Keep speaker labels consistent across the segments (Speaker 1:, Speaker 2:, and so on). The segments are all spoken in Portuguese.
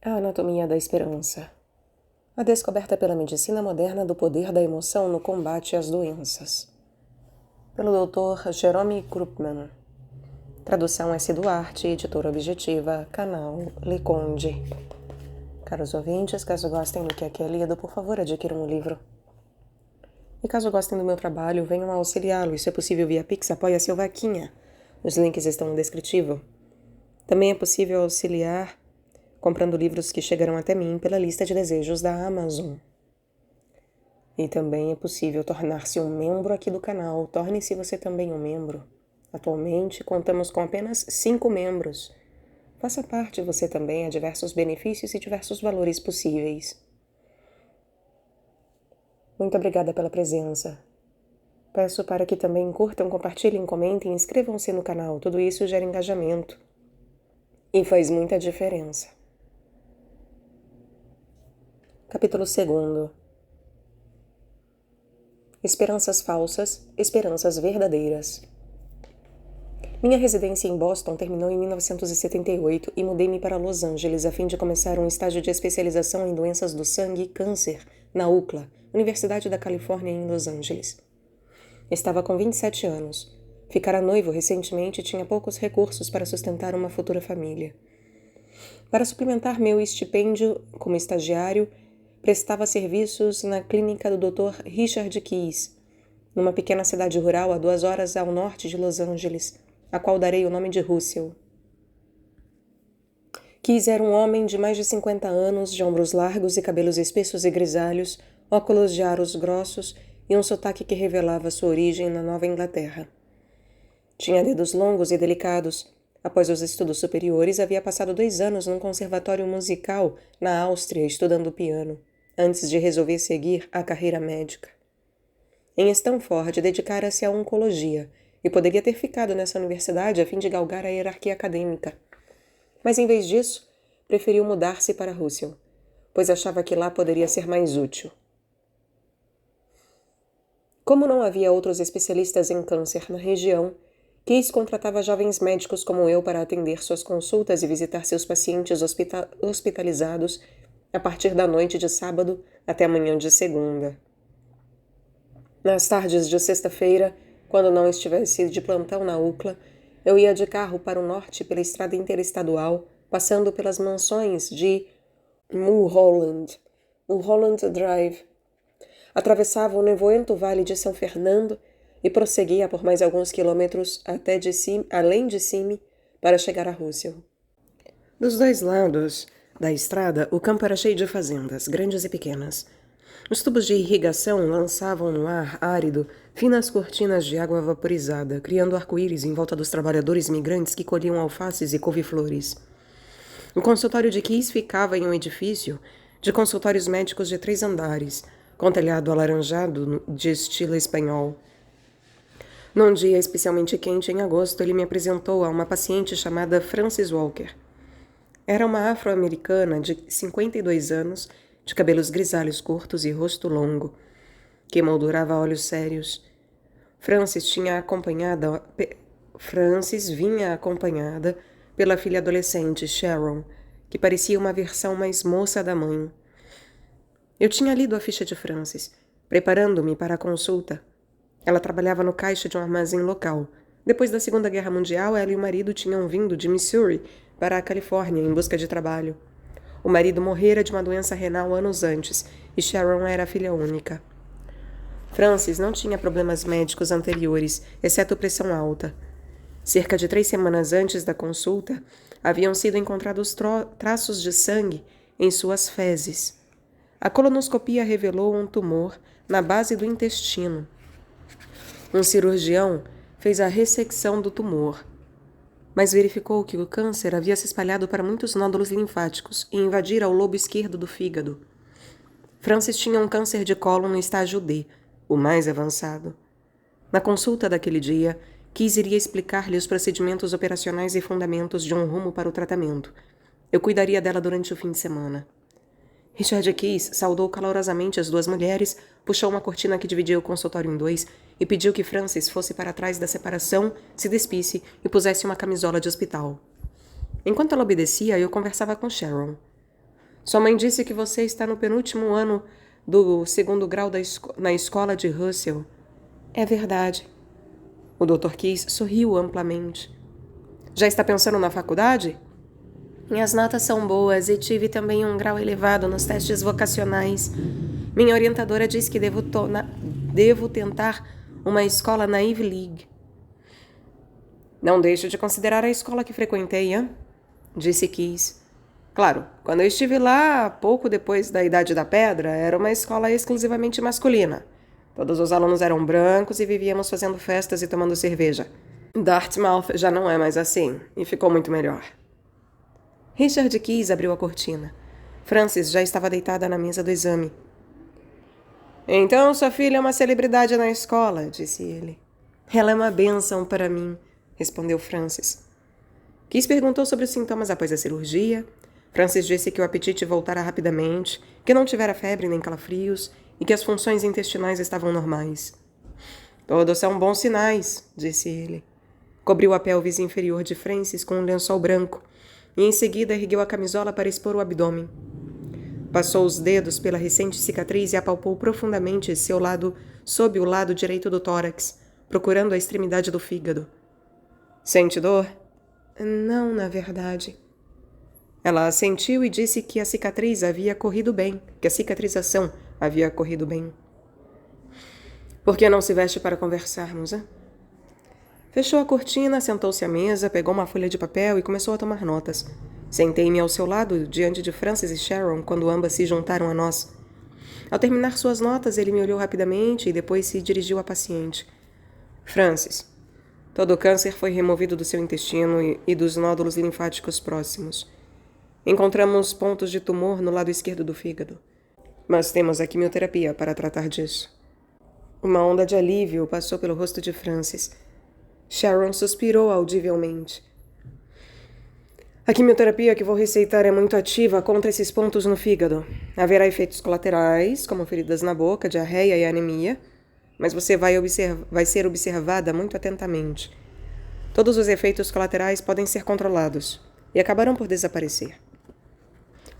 Speaker 1: A Anatomia da Esperança. A descoberta pela medicina moderna do poder da emoção no combate às doenças. Pelo Dr. Jerome Krupman. Tradução S. Duarte, editora objetiva, canal Leconde. Caros ouvintes, caso gostem do que aqui é lido, por favor adquiram o livro. E caso gostem do meu trabalho, venham a auxiliá-lo, se é possível via Pix, apoia-se ou vaquinha. Os links estão no descritivo. Também é possível auxiliar comprando livros que chegarão até mim pela lista de desejos da Amazon. E também é possível tornar-se um membro aqui do canal. Torne-se você também um membro. Atualmente, contamos com apenas 5 membros. Faça parte você também, há diversos benefícios e diversos valores possíveis. Muito obrigada pela presença. Peço para que também curtam, compartilhem, comentem e inscrevam-se no canal. Tudo isso gera engajamento e faz muita diferença. Capítulo 2. Esperanças falsas, esperanças verdadeiras. Minha residência em Boston terminou em 1978 e mudei-me para Los Angeles a fim de começar um estágio de especialização em doenças do sangue e câncer na UCLA, Universidade da Califórnia em Los Angeles. Estava com 27 anos. Ficara noivo recentemente e tinha poucos recursos para sustentar uma futura família. Para suplementar meu estipêndio como estagiário, prestava serviços na clínica do Dr. Richard Keyes, numa pequena cidade rural a 2 horas ao norte de Los Angeles, a qual darei o nome de Russell. Keyes era um homem de mais de 50 anos, de ombros largos e cabelos espessos e grisalhos, óculos de aros grossos e um sotaque que revelava sua origem na Nova Inglaterra. Tinha dedos longos e delicados. Após os estudos superiores, havia passado 2 anos num conservatório musical na Áustria estudando piano, antes de resolver seguir a carreira médica. Em Stanford, dedicara-se à oncologia e poderia ter ficado nessa universidade a fim de galgar a hierarquia acadêmica. Mas, em vez disso, preferiu mudar-se para Russell, pois achava que lá poderia ser mais útil. Como não havia outros especialistas em câncer na região, Keyes contratava jovens médicos como eu para atender suas consultas e visitar seus pacientes hospitalizados a partir da noite de sábado até a manhã de segunda. Nas tardes de sexta-feira, quando não estivesse de plantão na UCLA, eu ia de carro para o norte pela estrada interestadual, passando pelas mansões de Mulholland Drive. Atravessava o nevoento vale de São Fernando e prosseguia por mais alguns quilômetros além de Simi para chegar a Russell. Dos 2 lados da estrada, o campo era cheio de fazendas, grandes e pequenas. Os tubos de irrigação lançavam no ar árido finas cortinas de água vaporizada, criando arco-íris em volta dos trabalhadores migrantes que colhiam alfaces e couve-flores. O consultório de Keyes ficava em um edifício de consultórios médicos de 3 andares, com telhado alaranjado de estilo espanhol. Num dia especialmente quente, em agosto, ele me apresentou a uma paciente chamada Frances Walker. Era uma afro-americana de 52 anos, de cabelos grisalhos curtos e rosto longo, que moldurava olhos sérios. Frances vinha acompanhada pela filha adolescente, Sharon, que parecia uma versão mais moça da mãe. Eu tinha lido a ficha de Frances, preparando-me para a consulta. Ela trabalhava no caixa de um armazém local. Depois da Segunda Guerra Mundial, ela e o marido tinham vindo de Missouri para a Califórnia em busca de trabalho. O marido morrera de uma doença renal anos antes, e Sharon era a filha única. Frances não tinha problemas médicos anteriores, exceto pressão alta. Cerca de 3 semanas antes da consulta, haviam sido encontrados traços de sangue em suas fezes. A colonoscopia revelou um tumor na base do intestino. Um cirurgião fez a ressecção do tumor, mas verificou que o câncer havia se espalhado para muitos nódulos linfáticos e invadira o lobo esquerdo do fígado. Frances tinha um câncer de cólon no estágio D, o mais avançado. Na consulta daquele dia, Keyes iria explicar-lhe os procedimentos operacionais e fundamentos de um rumo para o tratamento. Eu cuidaria dela durante o fim de semana. Richard Keyes saudou calorosamente as 2 mulheres, puxou uma cortina que dividia o consultório em 2 e pediu que Frances fosse para trás da separação, se despisse e pusesse uma camisola de hospital. Enquanto ela obedecia, eu conversava com Sharon. Sua mãe disse que você está no penúltimo ano do 2º grau na escola de Russell. É verdade. O Dr. Keyes sorriu amplamente. Já está pensando na faculdade? Minhas notas são boas e tive também um grau elevado nos testes vocacionais. Minha orientadora diz que devo tentar uma escola na Ivy League. Não deixo de considerar a escola que frequentei, hein? Disse Keyes. Claro, quando eu estive lá, pouco depois da Idade da Pedra, era uma escola exclusivamente masculina. Todos os alunos eram brancos e vivíamos fazendo festas e tomando cerveja. Dartmouth já não é mais assim, e ficou muito melhor. Richard Keyes abriu a cortina. Frances já estava deitada na mesa do exame. Então sua filha é uma celebridade na escola, disse ele. Ela é uma bênção para mim, respondeu Frances. Keyes perguntou sobre os sintomas após a cirurgia. Frances disse que o apetite voltara rapidamente, que não tivera febre nem calafrios e que as funções intestinais estavam normais. Todos são bons sinais, disse ele. Cobriu a pelvis inferior de Frances com um lençol branco e em seguida ergueu a camisola para expor o abdômen. Passou os dedos pela recente cicatriz e apalpou profundamente sob o lado direito do tórax, procurando a extremidade do fígado. Sente dor? Não, na verdade. Ela assentiu e disse que a cicatrização havia corrido bem. Por que não se veste para conversarmos, hein? Fechou a cortina, sentou-se à mesa, pegou uma folha de papel e começou a tomar notas. Sentei-me ao seu lado, diante de Frances e Sharon, quando ambas se juntaram a nós. Ao terminar suas notas, ele me olhou rapidamente e depois se dirigiu à paciente. Frances, todo o câncer foi removido do seu intestino e dos nódulos linfáticos próximos. Encontramos pontos de tumor no lado esquerdo do fígado. Mas temos a quimioterapia para tratar disso. Uma onda de alívio passou pelo rosto de Frances. Sharon suspirou audivelmente. A quimioterapia que vou receitar é muito ativa contra esses pontos no fígado. Haverá efeitos colaterais, como feridas na boca, diarreia e anemia, mas você vai ser observada muito atentamente. Todos os efeitos colaterais podem ser controlados e acabarão por desaparecer.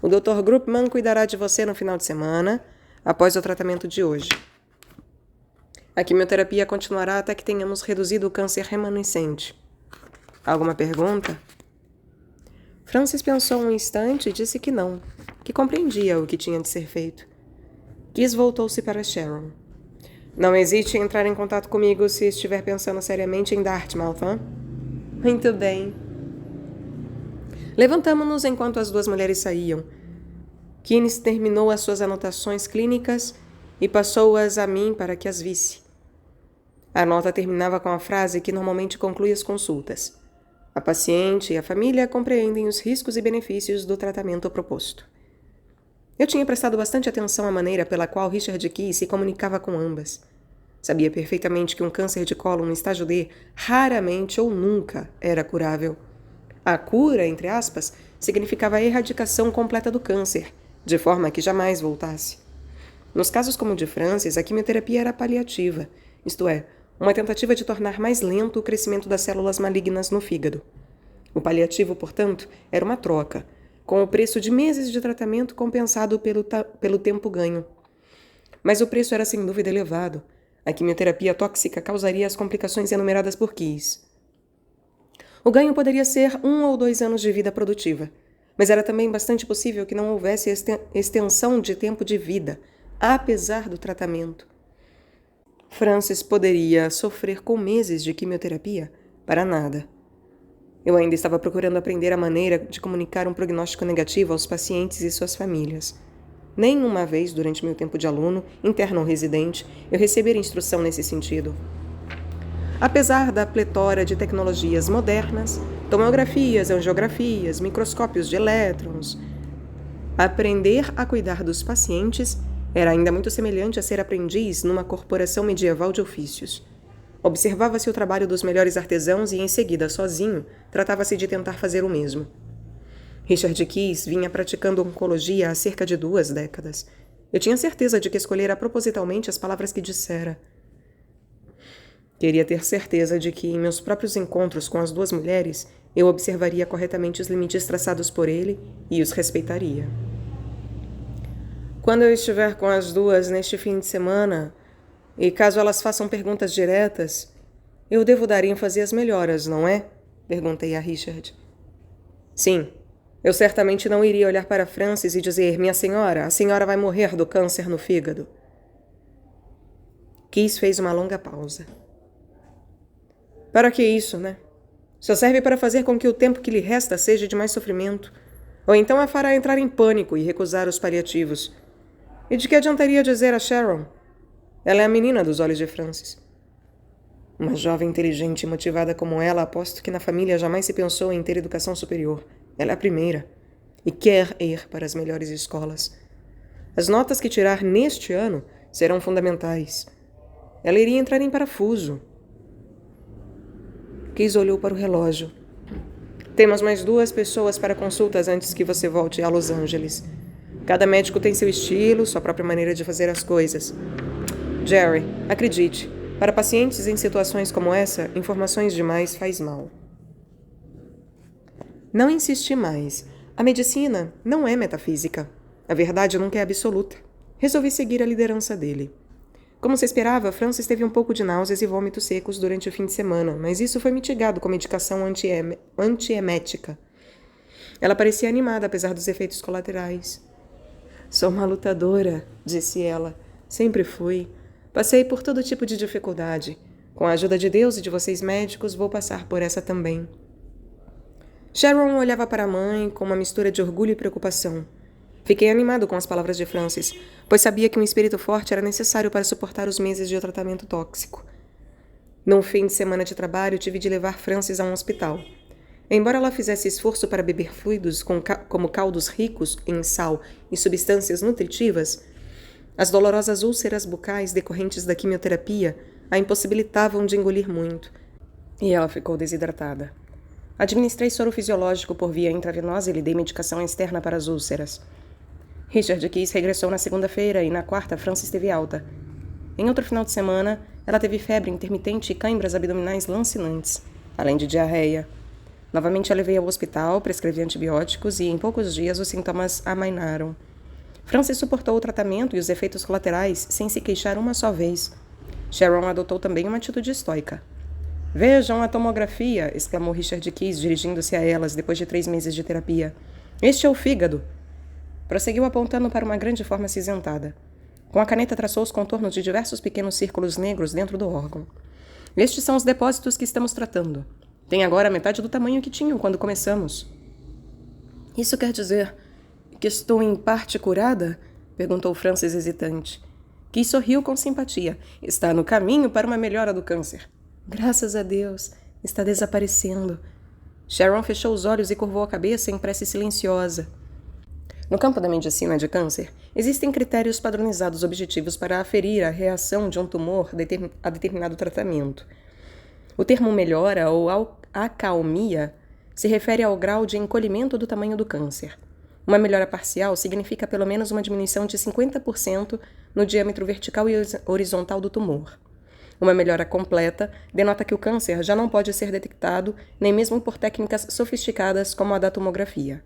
Speaker 1: O Dr. Groupman cuidará de você no final de semana, após o tratamento de hoje. A quimioterapia continuará até que tenhamos reduzido o câncer remanescente. Alguma pergunta? Frances pensou um instante e disse que não, que compreendia o que tinha de ser feito. Keyes voltou-se para Sharon. Não hesite em entrar em contato comigo se estiver pensando seriamente em Dartmouth, hein? Muito bem. Levantamo-nos enquanto as duas mulheres saíam. Keyes terminou as suas anotações clínicas e passou-as a mim para que as visse. A nota terminava com a frase que normalmente conclui as consultas. A paciente e a família compreendem os riscos e benefícios do tratamento proposto. Eu tinha prestado bastante atenção à maneira pela qual Richard Keyes se comunicava com ambas. Sabia perfeitamente que um câncer de cólon no estágio D raramente ou nunca era curável. A cura, entre aspas, significava a erradicação completa do câncer, de forma que jamais voltasse. Nos casos como o de Frances, a quimioterapia era paliativa, isto é, uma tentativa de tornar mais lento o crescimento das células malignas no fígado. O paliativo, portanto, era uma troca, com o preço de meses de tratamento compensado pelo tempo ganho. Mas o preço era sem dúvida elevado. A quimioterapia tóxica causaria as complicações enumeradas por Keyes. O ganho poderia ser 1 ou 2 anos de vida produtiva, mas era também bastante possível que não houvesse extensão de tempo de vida, apesar do tratamento. Frances poderia sofrer com meses de quimioterapia para nada. Eu ainda estava procurando aprender a maneira de comunicar um prognóstico negativo aos pacientes e suas famílias. Nenhuma vez, durante meu tempo de aluno, interno ou residente, eu recebera instrução nesse sentido. Apesar da pletora de tecnologias modernas, tomografias, angiografias, microscópios de elétrons, aprender a cuidar dos pacientes era ainda muito semelhante a ser aprendiz numa corporação medieval de ofícios. Observava-se o trabalho dos melhores artesãos e, em seguida, sozinho, tratava-se de tentar fazer o mesmo. Richard Keyes vinha praticando oncologia há cerca de 2 décadas. Eu tinha certeza de que escolhera propositalmente as palavras que dissera. Queria ter certeza de que, em meus próprios encontros com as 2 mulheres, eu observaria corretamente os limites traçados por ele e os respeitaria. Quando eu estiver com as duas neste fim de semana, e caso elas façam perguntas diretas, eu devo dar ênfase às melhoras, não é? Perguntei a Richard. Sim. Eu certamente não iria olhar para Frances e dizer: minha senhora, a senhora vai morrer do câncer no fígado. Keys fez uma longa pausa. Para que isso, né? Só serve para fazer com que o tempo que lhe resta seja de mais sofrimento. Ou então a fará entrar em pânico e recusar os paliativos. E de que adiantaria dizer a Sharon? Ela é a menina dos olhos de Frances. Uma jovem inteligente e motivada como ela, aposto que na família jamais se pensou em ter educação superior. Ela é a primeira. E quer ir para as melhores escolas. As notas que tirar neste ano serão fundamentais. Ela iria entrar em parafuso. Keys olhou para o relógio. Temos mais 2 pessoas para consultas antes que você volte a Los Angeles. Cada médico tem seu estilo, sua própria maneira de fazer as coisas. Jerry, acredite, para pacientes em situações como essa, informações demais faz mal. Não insisti mais. A medicina não é metafísica. A verdade nunca é absoluta. Resolvi seguir a liderança dele. Como se esperava, Frances teve um pouco de náuseas e vômitos secos durante o fim de semana, mas isso foi mitigado com medicação antiemética. Ela parecia animada, apesar dos efeitos colaterais. Sou uma lutadora, disse ela. Sempre fui. Passei por todo tipo de dificuldade. Com a ajuda de Deus e de vocês médicos, vou passar por essa também. Sharon olhava para a mãe com uma mistura de orgulho e preocupação. Fiquei animado com as palavras de Frances, pois sabia que um espírito forte era necessário para suportar os meses de tratamento tóxico. Num fim de semana de trabalho, tive de levar Frances a um hospital. Embora ela fizesse esforço para beber fluidos como caldos ricos em sal e substâncias nutritivas, as dolorosas úlceras bucais decorrentes da quimioterapia a impossibilitavam de engolir muito, e ela ficou desidratada. Administrei soro fisiológico por via intravenosa e lhe dei medicação externa para as úlceras. Richard Keys regressou na segunda-feira e na quarta Frances esteve alta. Em outro final de semana, ela teve febre intermitente e câimbras abdominais lancinantes, além de diarreia. Novamente a levei ao hospital, prescrevi antibióticos e em poucos dias os sintomas amainaram. Frances suportou o tratamento e os efeitos colaterais sem se queixar uma só vez. Sharon adotou também uma atitude estoica. Vejam a tomografia, exclamou Richard Keys, dirigindo-se a elas depois de 3 meses de terapia. Este é o fígado. Prosseguiu apontando para uma grande forma acinzentada. Com a caneta traçou os contornos de diversos pequenos círculos negros dentro do órgão. Estes são os depósitos que estamos tratando. Tem agora metade do tamanho que tinham quando começamos. Isso quer dizer que estou em parte curada? Perguntou Frances hesitante. Keys sorriu com simpatia. Está no caminho para uma melhora do câncer. Graças a Deus. Está desaparecendo. Sharon fechou os olhos e curvou a cabeça em prece silenciosa. No campo da medicina de câncer, existem critérios padronizados objetivos para aferir a reação de um tumor a determinado tratamento. O termo melhora ou acalmia se refere ao grau de encolhimento do tamanho do câncer. Uma melhora parcial significa pelo menos uma diminuição de 50% no diâmetro vertical e horizontal do tumor. Uma melhora completa denota que o câncer já não pode ser detectado nem mesmo por técnicas sofisticadas como a da tomografia.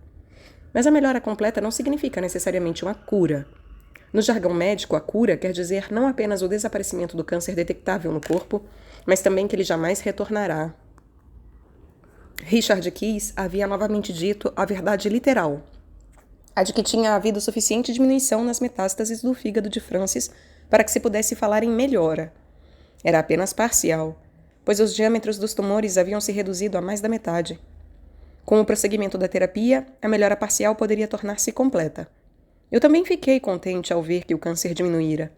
Speaker 1: Mas a melhora completa não significa necessariamente uma cura. No jargão médico, a cura quer dizer não apenas o desaparecimento do câncer detectável no corpo, mas também que ele jamais retornará. Richard Keys havia novamente dito a verdade literal, a de que tinha havido suficiente diminuição nas metástases do fígado de Frances para que se pudesse falar em melhora. Era apenas parcial, pois os diâmetros dos tumores haviam se reduzido a mais da metade. Com o prosseguimento da terapia, a melhora parcial poderia tornar-se completa. Eu também fiquei contente ao ver que o câncer diminuíra.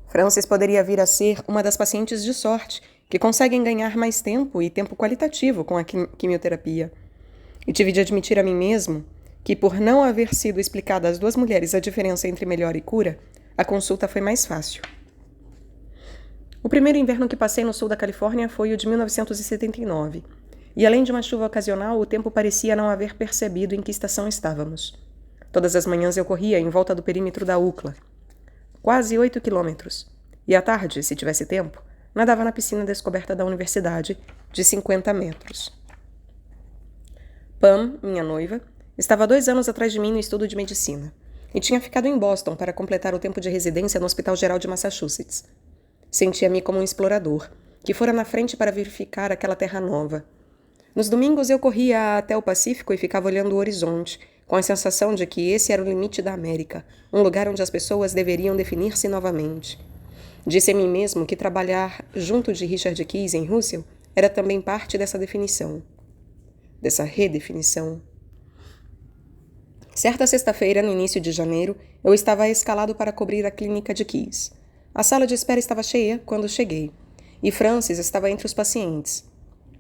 Speaker 1: Frances poderia vir a ser uma das pacientes de sorte que conseguem ganhar mais tempo e tempo qualitativo com a quimioterapia. E tive de admitir a mim mesmo que, por não haver sido explicada às 2 mulheres a diferença entre melhora e cura, a consulta foi mais fácil. O primeiro inverno que passei no sul da Califórnia foi o de 1979. E além de uma chuva ocasional, o tempo parecia não haver percebido em que estação estávamos. Todas as manhãs eu corria em volta do perímetro da UCLA. Quase 8 quilômetros. E à tarde, se tivesse tempo, nadava na piscina descoberta da universidade, de 50 metros. Pam, minha noiva, estava 2 anos atrás de mim no estudo de medicina. e tinha ficado em Boston para completar o tempo de residência no Hospital Geral de Massachusetts. Sentia-me como um explorador, que fora na frente para verificar aquela terra nova. Nos domingos eu corria até o Pacífico e ficava olhando o horizonte, com a sensação de que esse era o limite da América, um lugar onde as pessoas deveriam definir-se novamente. Disse a mim mesmo que trabalhar junto de Richard Keyes em Russell era também parte dessa definição, dessa redefinição. Certa sexta-feira, no início de janeiro, eu estava escalado para cobrir a clínica de Keyes. A sala de espera estava cheia quando cheguei, e Frances estava entre os pacientes.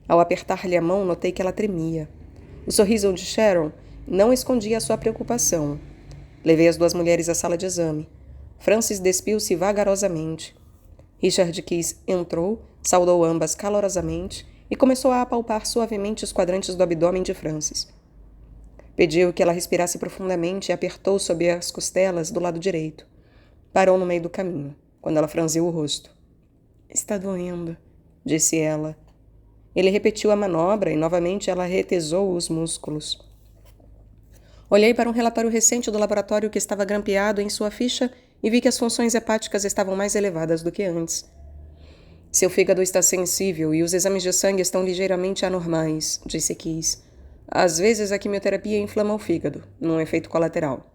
Speaker 1: Ao apertar-lhe a mão, notei que ela tremia. O sorriso de Sharon não escondia a sua preocupação. Levei as duas mulheres à sala de exame. Frances despiu-se vagarosamente. Richard Keyes entrou, saudou ambas calorosamente e começou a apalpar suavemente os quadrantes do abdômen de Frances. Pediu que ela respirasse profundamente e apertou sob as costelas do lado direito. Parou no meio do caminho, quando ela franziu o rosto. Está doendo, disse ela. Ele repetiu a manobra e novamente ela retesou os músculos. Olhei para um relatório recente do laboratório que estava grampeado em sua ficha e vi que as funções hepáticas estavam mais elevadas do que antes. Seu fígado está sensível e os exames de sangue estão ligeiramente anormais, disse Keyes. Às vezes a quimioterapia inflama o fígado, num efeito colateral.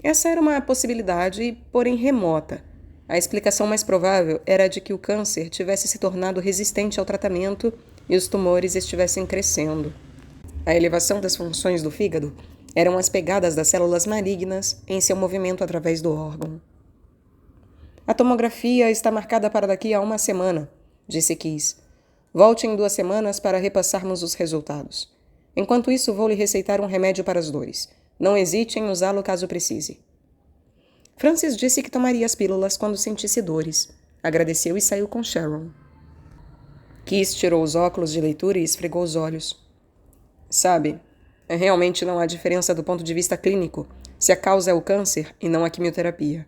Speaker 1: Essa era uma possibilidade, porém remota. A explicação mais provável era a de que o câncer tivesse se tornado resistente ao tratamento e os tumores estivessem crescendo. A elevação das funções do fígado eram as pegadas das células malignas em seu movimento através do órgão. A tomografia está marcada para daqui a 1 semana, disse Keyes. Volte em 2 semanas para repassarmos os resultados. Enquanto isso, vou lhe receitar um remédio para as dores. Não hesite em usá-lo caso precise. Frances disse que tomaria as pílulas quando sentisse dores. Agradeceu e saiu com Sharon. Keyes tirou os óculos de leitura e esfregou os olhos. Sabe, realmente não há diferença do ponto de vista clínico se a causa é o câncer e não a quimioterapia.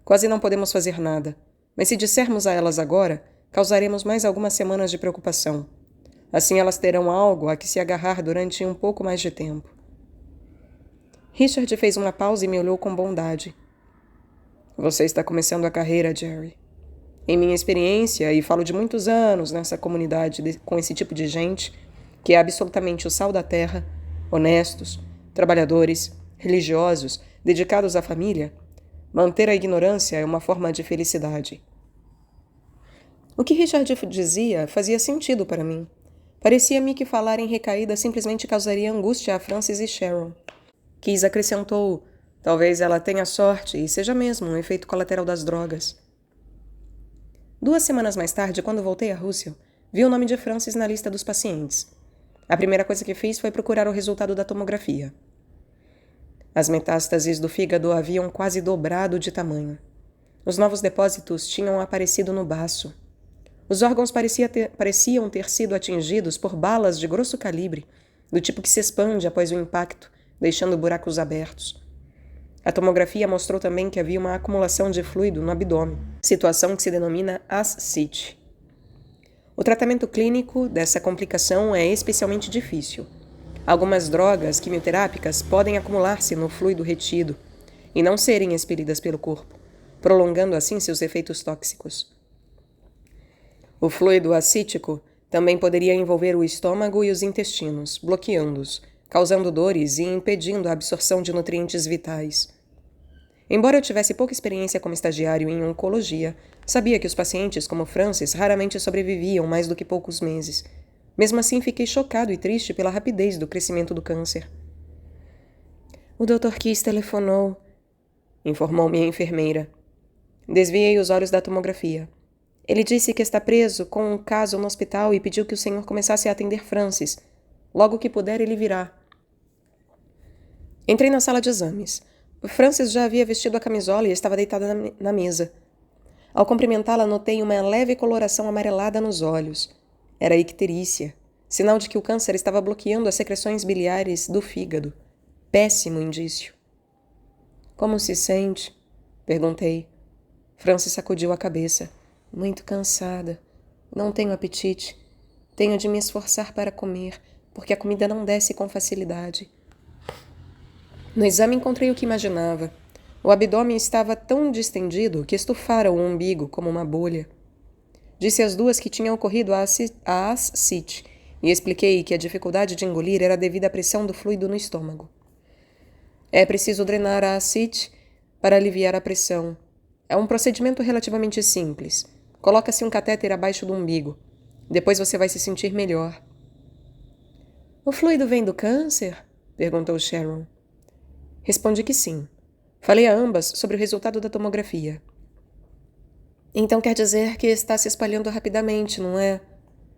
Speaker 1: Quase não podemos fazer nada, mas se dissermos a elas agora, causaremos mais algumas semanas de preocupação. Assim elas terão algo a que se agarrar durante um pouco mais de tempo. Richard fez uma pausa e me olhou com bondade. Você está começando a carreira, Jerry. Em minha experiência, e falo de muitos anos nessa comunidade com esse tipo de gente, que é absolutamente o sal da terra, honestos, trabalhadores, religiosos, dedicados à família, manter a ignorância é uma forma de felicidade. O que Richard dizia fazia sentido para mim. Parecia-me que falar em recaída simplesmente causaria angústia a Frances e Sharon. Keyes acrescentou, talvez ela tenha sorte e seja mesmo um efeito colateral das drogas. 2 semanas mais tarde, quando voltei a Russell, vi o nome de Frances na lista dos pacientes. A primeira coisa que fiz foi procurar o resultado da tomografia. As metástases do fígado haviam quase dobrado de tamanho. Os novos depósitos tinham aparecido no baço. Os órgãos pareciam ter sido atingidos por balas de grosso calibre, do tipo que se expande após o impacto, deixando buracos abertos. A tomografia mostrou também que havia uma acumulação de fluido no abdômen, situação que se denomina ascite. O tratamento clínico dessa complicação é especialmente difícil. Algumas drogas quimioterápicas podem acumular-se no fluido retido e não serem expelidas pelo corpo, prolongando assim seus efeitos tóxicos. O fluido ascítico também poderia envolver o estômago e os intestinos, bloqueando-os, causando dores e impedindo a absorção de nutrientes vitais. Embora eu tivesse pouca experiência como estagiário em oncologia, sabia que os pacientes como Frances raramente sobreviviam mais do que poucos meses. Mesmo assim, fiquei chocado e triste pela rapidez do crescimento do câncer. O Dr. Keyes telefonou, informou-me a enfermeira. Desviei os olhos da tomografia. Ele disse que está preso com um caso no hospital e pediu que o senhor começasse a atender Frances. Logo que puder, ele virá. Entrei na sala de exames. Frances já havia vestido a camisola e estava deitada na mesa. Ao cumprimentá-la, notei uma leve coloração amarelada nos olhos. Era icterícia, sinal de que o câncer estava bloqueando as secreções biliares do fígado. Péssimo indício. Como se sente? Perguntei. Frances sacudiu a cabeça. Muito cansada. Não tenho apetite. Tenho de me esforçar para comer, porque a comida não desce com facilidade. No exame encontrei o que imaginava. O abdômen estava tão distendido que estufara o umbigo como uma bolha. Disse às duas que tinha ocorrido a ascite e expliquei que a dificuldade de engolir era devida à pressão do fluido no estômago. É preciso drenar a ascite para aliviar a pressão. É um procedimento relativamente simples. Coloca-se um catéter abaixo do umbigo. Depois você vai se sentir melhor. O fluido vem do câncer? Perguntou Sharon. Respondi que sim. Falei a ambas sobre o resultado da tomografia. Então quer dizer que está se espalhando rapidamente, não é?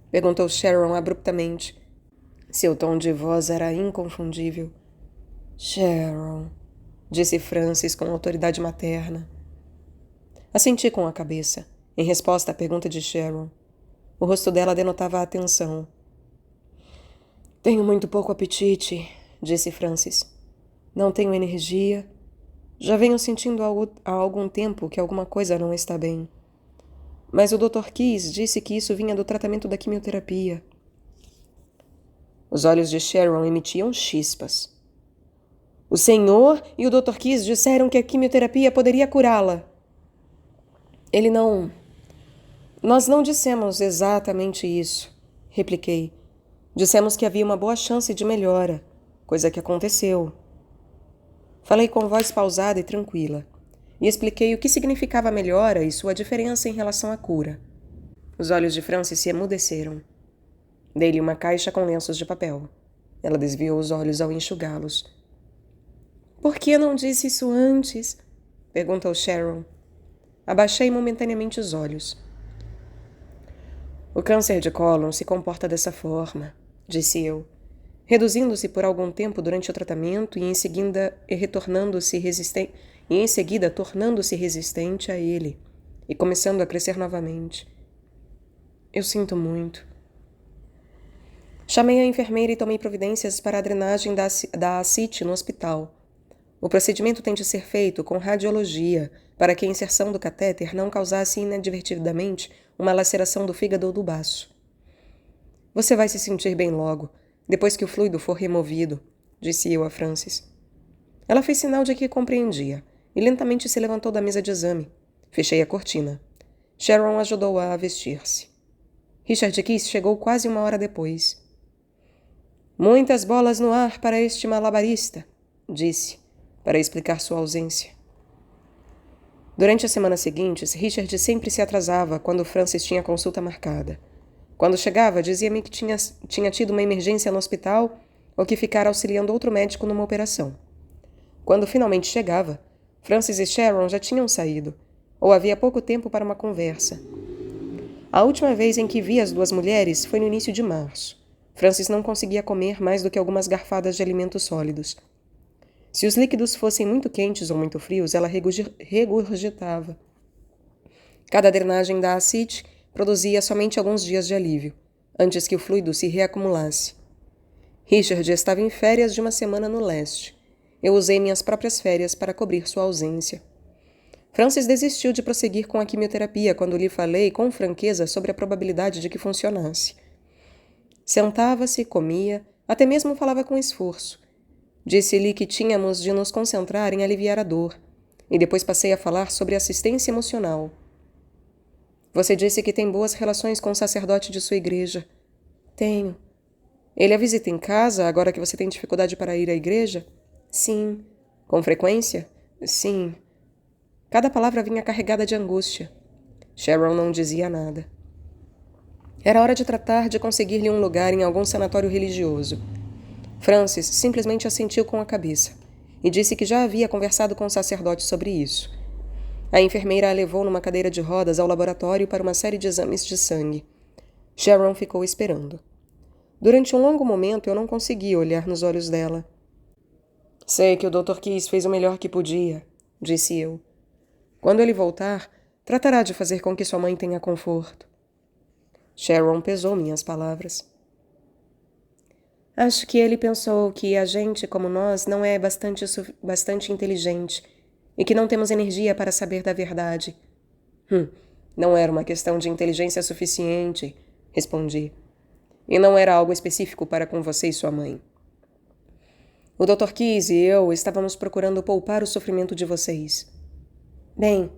Speaker 1: Perguntou Sharon abruptamente. Seu tom de voz era inconfundível. Sharon, disse Francis com autoridade materna. Assenti com a cabeça, em resposta à pergunta de Sharon. O rosto dela denotava atenção. Tenho muito pouco apetite, disse Francis. Não tenho energia. Já venho sentindo há algum tempo que alguma coisa não está bem. Mas o Dr. Keyes disse que isso vinha do tratamento da quimioterapia. Os olhos de Sharon emitiam chispas. O senhor e o Dr. Keyes disseram que a quimioterapia poderia curá-la. Ele não... Nós não dissemos exatamente isso, repliquei. Dissemos que havia uma boa chance de melhora, coisa que aconteceu. Falei com voz pausada e tranquila, e expliquei o que significava a melhora e sua diferença em relação à cura. Os olhos de Francis se emudeceram. Dei-lhe uma caixa com lenços de papel. Ela desviou os olhos ao enxugá-los. Por que não disse isso antes? Perguntou Sharon. Abaixei momentaneamente os olhos. O câncer de cólon se comporta dessa forma, disse eu, reduzindo-se por algum tempo durante o tratamento e em seguida tornando-se resistente a ele e começando a crescer novamente. Eu sinto muito. Chamei a enfermeira e tomei providências para a drenagem da ascite no hospital. O procedimento tem de ser feito com radiologia para que a inserção do catéter não causasse inadvertidamente uma laceração do fígado ou do baço. Você vai se sentir bem logo, depois que o fluido for removido, disse eu a Francis. Ela fez sinal de que compreendia e lentamente se levantou da mesa de exame. Fechei a cortina. Sharon ajudou-a a vestir-se. Richard Keyes chegou quase 1 hora depois. Muitas bolas no ar para este malabarista, disse, para explicar sua ausência. Durante as semanas seguintes, Richard sempre se atrasava quando Francis tinha consulta marcada. Quando chegava, dizia-me que tinha tido uma emergência no hospital ou que ficara auxiliando outro médico numa operação. Quando finalmente chegava, Francis e Sharon já tinham saído, ou havia pouco tempo para uma conversa. A última vez em que vi as duas mulheres foi no início de março. Francis não conseguia comer mais do que algumas garfadas de alimentos sólidos. Se os líquidos fossem muito quentes ou muito frios, ela regurgitava. Cada drenagem da ascite produzia somente alguns dias de alívio, antes que o fluido se reacumulasse. Richard estava em férias de 1 semana no leste. Eu usei minhas próprias férias para cobrir sua ausência. Francis desistiu de prosseguir com a quimioterapia quando lhe falei com franqueza sobre a probabilidade de que funcionasse. Sentava-se, comia, até mesmo falava com esforço. Disse-lhe que tínhamos de nos concentrar em aliviar a dor, e depois passei a falar sobre assistência emocional. Você disse que tem boas relações com o sacerdote de sua igreja. Tenho. Ele a visita em casa, agora que você tem dificuldade para ir à igreja? Sim. Com frequência? Sim. Cada palavra vinha carregada de angústia. Sharon não dizia nada. Era hora de tratar de conseguir-lhe um lugar em algum sanatório religioso. Francis simplesmente assentiu com a cabeça e disse que já havia conversado com o sacerdote sobre isso. A enfermeira a levou numa cadeira de rodas ao laboratório para uma série de exames de sangue. Sharon ficou esperando. Durante um longo momento eu não conseguia olhar nos olhos dela. Sei que o Dr. Keyes fez o melhor que podia, disse eu. Quando ele voltar, tratará de fazer com que sua mãe tenha conforto. Sharon pesou minhas palavras. Acho que ele pensou que a gente, como nós, não é bastante inteligente e que não temos energia para saber da verdade. Não era uma questão de inteligência suficiente, respondi. E não era algo específico para com você e sua mãe. O Dr. Keyes e eu estávamos procurando poupar o sofrimento de vocês. Bem,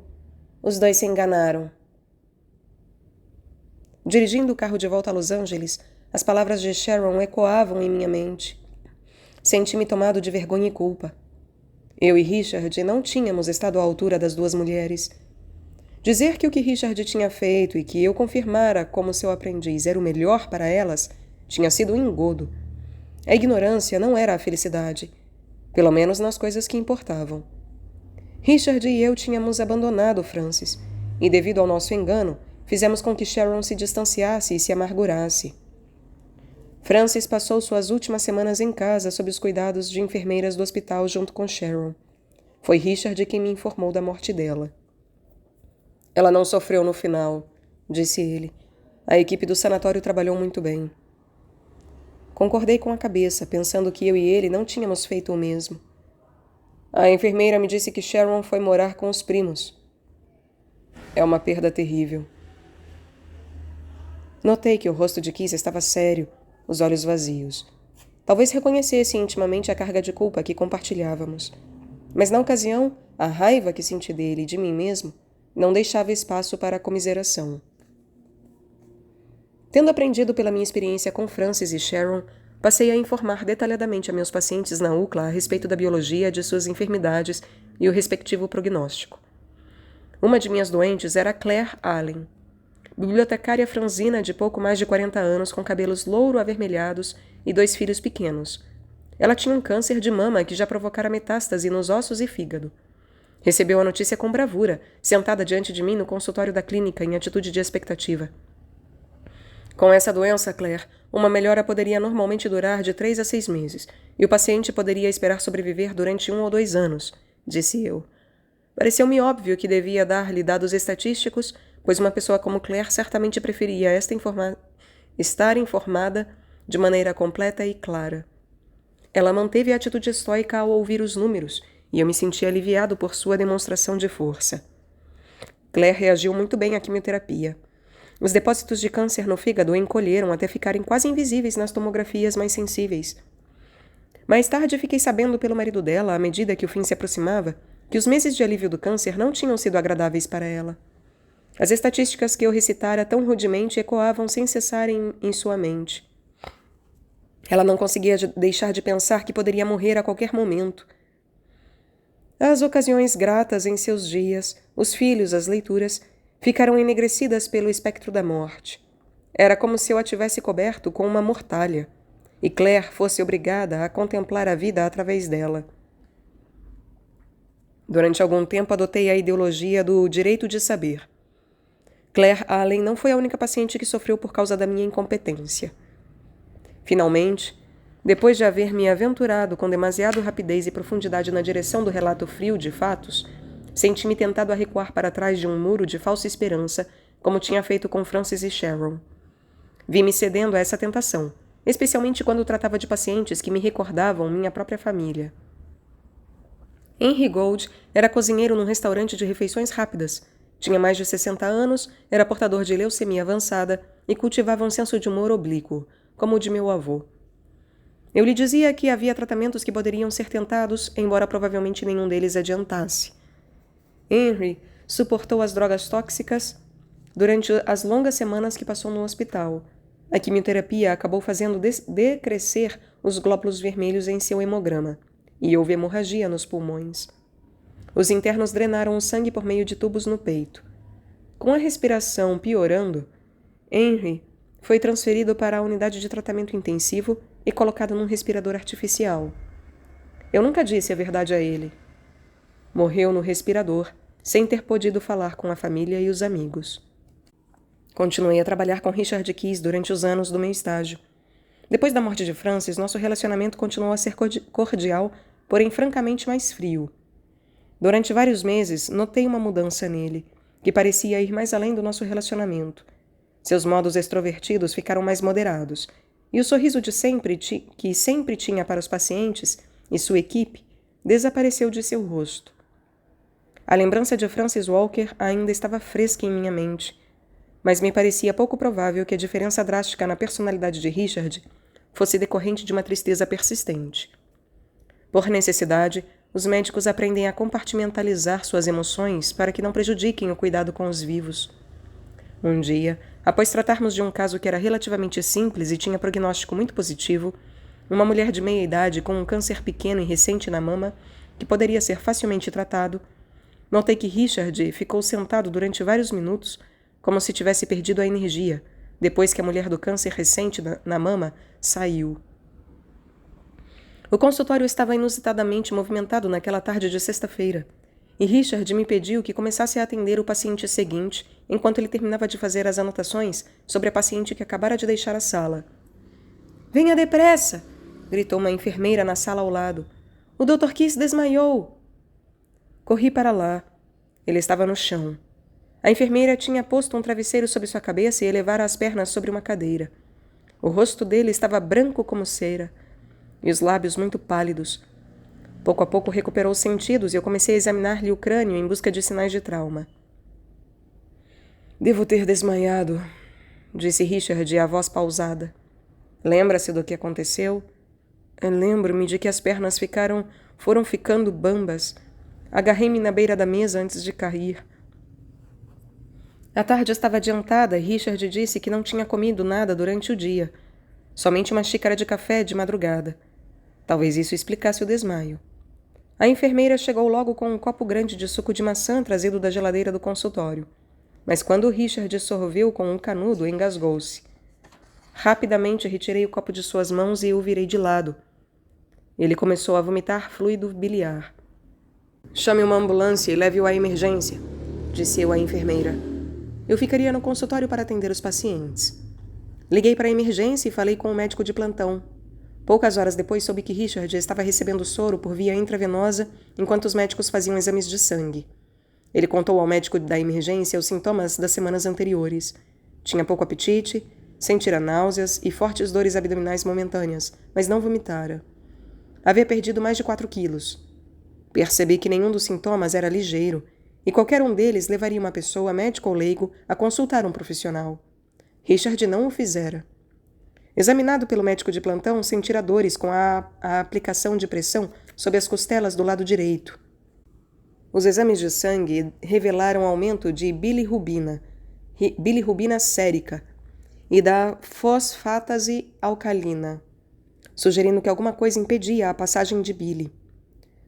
Speaker 1: os dois se enganaram. Dirigindo o carro de volta a Los Angeles, as palavras de Sharon ecoavam em minha mente. Senti-me tomado de vergonha e culpa. Eu e Richard não tínhamos estado à altura das duas mulheres. Dizer que o que Richard tinha feito e que eu confirmara como seu aprendiz era o melhor para elas tinha sido um engodo. A ignorância não era a felicidade, pelo menos nas coisas que importavam. Richard e eu tínhamos abandonado Francis, e devido ao nosso engano, fizemos com que Sharon se distanciasse e se amargurasse. Francis passou suas últimas semanas em casa sob os cuidados de enfermeiras do hospital junto com Sharon. Foi Richard quem me informou da morte dela. Ela não sofreu no final, disse ele. A equipe do sanatório trabalhou muito bem. Concordei com a cabeça, pensando que eu e ele não tínhamos feito o mesmo. A enfermeira me disse que Sharon foi morar com os primos. É uma perda terrível. Notei que o rosto de Keith estava sério, os olhos vazios. Talvez reconhecesse intimamente a carga de culpa que compartilhávamos. Mas na ocasião, a raiva que senti dele e de mim mesmo não deixava espaço para a comiseração. Tendo aprendido pela minha experiência com Francis e Sharon, passei a informar detalhadamente a meus pacientes na UCLA a respeito da biologia de suas enfermidades e o respectivo prognóstico. Uma de minhas doentes era Claire Allen, bibliotecária franzina de pouco mais de 40 anos, com cabelos louro-avermelhados e 2 filhos pequenos. Ela tinha um câncer de mama que já provocara metástase nos ossos e fígado. Recebeu a notícia com bravura, sentada diante de mim no consultório da clínica em atitude de expectativa. Com essa doença, Claire, uma melhora poderia normalmente durar de 3 a 6 meses, e o paciente poderia esperar sobreviver durante 1 ou 2 anos, disse eu. Pareceu-me óbvio que devia dar-lhe dados estatísticos, pois uma pessoa como Claire certamente preferia estar informada de maneira completa e clara. Ela manteve a atitude estoica ao ouvir os números, e eu me senti aliviado por sua demonstração de força. Claire reagiu muito bem à quimioterapia. Os depósitos de câncer no fígado encolheram até ficarem quase invisíveis nas tomografias mais sensíveis. Mais tarde fiquei sabendo pelo marido dela, à medida que o fim se aproximava, que os meses de alívio do câncer não tinham sido agradáveis para ela. As estatísticas que eu recitara tão rudemente ecoavam sem cessar em sua mente. Ela não conseguia deixar de pensar que poderia morrer a qualquer momento. As ocasiões gratas em seus dias, os filhos, as leituras, ficaram enegrecidas pelo espectro da morte. Era como se eu a tivesse coberto com uma mortalha, e Claire fosse obrigada a contemplar a vida através dela. Durante algum tempo adotei a ideologia do direito de saber. Claire Allen não foi a única paciente que sofreu por causa da minha incompetência. Finalmente, depois de haver me aventurado com demasiada rapidez e profundidade na direção do relato frio de fatos, senti-me tentado a recuar para trás de um muro de falsa esperança, como tinha feito com Francis e Sharon. Vi-me cedendo a essa tentação, especialmente quando tratava de pacientes que me recordavam minha própria família. Henry Gold era cozinheiro num restaurante de refeições rápidas. Tinha mais de 60 anos, era portador de leucemia avançada e cultivava um senso de humor oblíquo, como o de meu avô. Eu lhe dizia que havia tratamentos que poderiam ser tentados, embora provavelmente nenhum deles adiantasse. Henry suportou as drogas tóxicas durante as longas semanas que passou no hospital. A quimioterapia acabou fazendo decrescer os glóbulos vermelhos em seu hemograma, e houve hemorragia nos pulmões. Os internos drenaram o sangue por meio de tubos no peito. Com a respiração piorando, Henry foi transferido para a unidade de tratamento intensivo e colocado num respirador artificial. Eu nunca disse a verdade a ele. Morreu no respirador, sem ter podido falar com a família e os amigos. Continuei a trabalhar com Richard Keyes durante os anos do meu estágio. Depois da morte de Francis, nosso relacionamento continuou a ser cordial, porém francamente mais frio. Durante vários meses, notei uma mudança nele, que parecia ir mais além do nosso relacionamento. Seus modos extrovertidos ficaram mais moderados, e o sorriso de sempre que sempre tinha para os pacientes e sua equipe desapareceu de seu rosto. A lembrança de Francis Walker ainda estava fresca em minha mente, mas me parecia pouco provável que a diferença drástica na personalidade de Richard fosse decorrente de uma tristeza persistente. Por necessidade, os médicos aprendem a compartimentalizar suas emoções para que não prejudiquem o cuidado com os vivos. Um dia, após tratarmos de um caso que era relativamente simples e tinha prognóstico muito positivo, uma mulher de meia idade com um câncer pequeno e recente na mama, que poderia ser facilmente tratado, notei que Richard ficou sentado durante vários minutos, como se tivesse perdido a energia, depois que a mulher do câncer recente na mama saiu. O consultório estava inusitadamente movimentado naquela tarde de sexta-feira, e Richard me pediu que começasse a atender o paciente seguinte enquanto ele terminava de fazer as anotações sobre a paciente que acabara de deixar a sala. "Venha depressa!" gritou uma enfermeira na sala ao lado. "O Dr. Keyes desmaiou!" Corri para lá. Ele estava no chão. A enfermeira tinha posto um travesseiro sobre sua cabeça e elevara as pernas sobre uma cadeira. O rosto dele estava branco como cera, e os lábios muito pálidos. Pouco a pouco recuperou os sentidos e eu comecei a examinar-lhe o crânio em busca de sinais de trauma. "Devo ter desmaiado", disse Richard, a voz pausada. "Lembra-se do que aconteceu?" "Lembro-me de que as pernas foram ficando bambas. Agarrei-me na beira da mesa antes de cair." A tarde estava adiantada e Richard disse que não tinha comido nada durante o dia. Somente uma xícara de café de madrugada. Talvez isso explicasse o desmaio. A enfermeira chegou logo com um copo grande de suco de maçã trazido da geladeira do consultório. Mas quando Richard sorveu com um canudo, engasgou-se. Rapidamente retirei o copo de suas mãos e o virei de lado. Ele começou a vomitar fluido biliar. "Chame uma ambulância e leve-o à emergência", disse eu à enfermeira. Eu ficaria no consultório para atender os pacientes. Liguei para a emergência e falei com o médico de plantão. Poucas horas depois soube que Richard estava recebendo soro por via intravenosa enquanto os médicos faziam exames de sangue. Ele contou ao médico da emergência os sintomas das semanas anteriores. Tinha pouco apetite, sentira náuseas e fortes dores abdominais momentâneas, mas não vomitara. Havia perdido mais de 4 quilos. Percebi que nenhum dos sintomas era ligeiro, e qualquer um deles levaria uma pessoa, médico ou leigo, a consultar um profissional. Richard não o fizera. Examinado pelo médico de plantão, sentira dores com a aplicação de pressão sob as costelas do lado direito. Os exames de sangue revelaram aumento de bilirrubina sérica, e da fosfatase alcalina, sugerindo que alguma coisa impedia a passagem de bile.